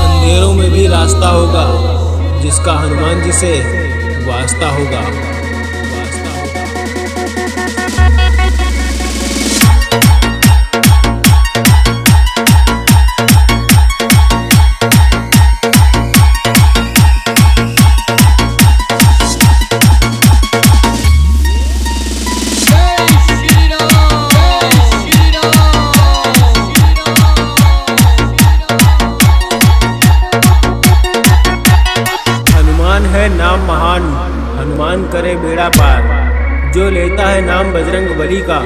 अंधेरों में भी रास्ता होगा जिसका हनुमान जी से वास्ता होगा। है नाम महान, हनुमान करे बेड़ा पार। जो लेता है नाम बजरंग बली का,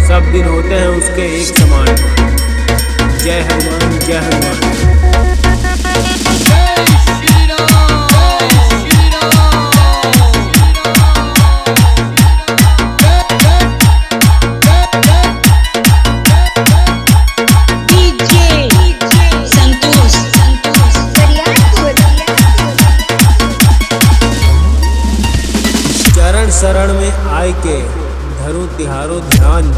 सब दिन होते हैं उसके एक समान। जय हनुमान जय हनुमान। शरण में आय के धरो तिहारो ध्यान,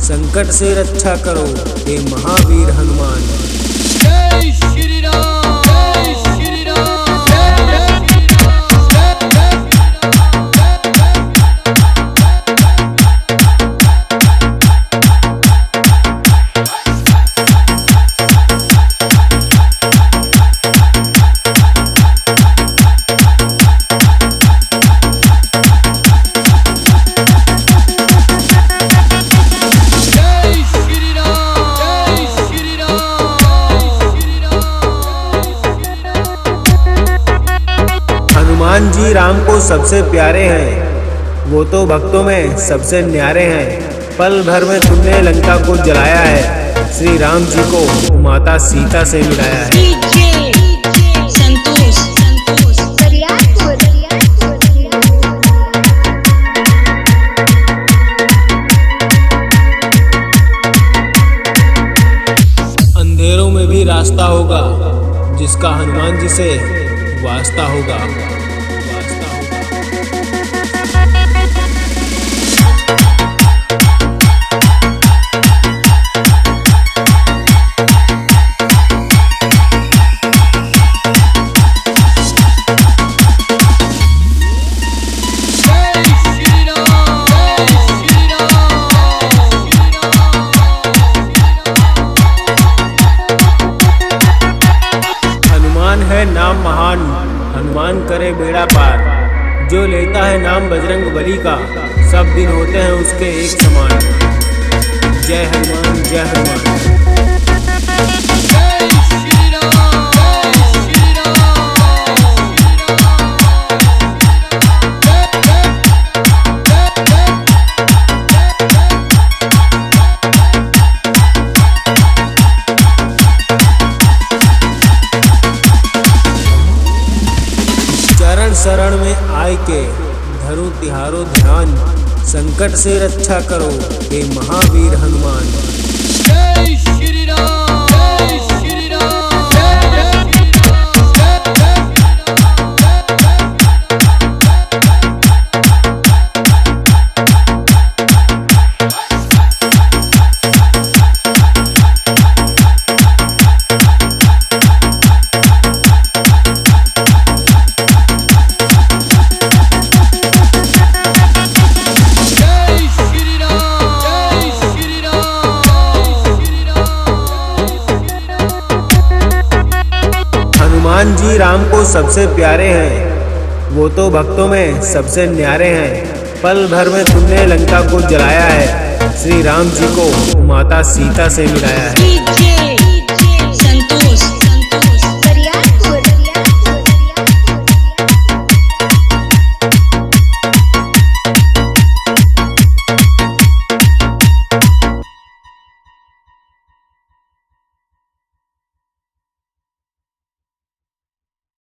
संकट से रक्षा करो हे महावीर हनुमान। जय श्री राम जय श्री राम जय हनुमान जी राम को सबसे प्यारे हैं, वो तो भक्तों में सबसे न्यारे हैं। पल भर में तुमने लंका को जलाया है, श्री राम जी को माता सीता से मिलाया है। अंधेरों में भी रास्ता होगा जिसका हनुमान जी से वास्ता होगा। है नाम महान, हनुमान करे बेड़ा पार। जो लेता है नाम बजरंग बली का, सब दिन होते हैं उसके एक समान। जय हनुमान जय हनुमान। शरण में आय के धरो तिहारो ध्यान, संकट से रक्षा करो हे महावीर हनुमान। जय श्री राम जय श्री राम जय हनुमान जी राम को सबसे प्यारे हैं, वो तो भक्तों में सबसे न्यारे हैं। पल भर में तुमने लंका को जलाया है, श्री राम जी को माता सीता से मिलाया है।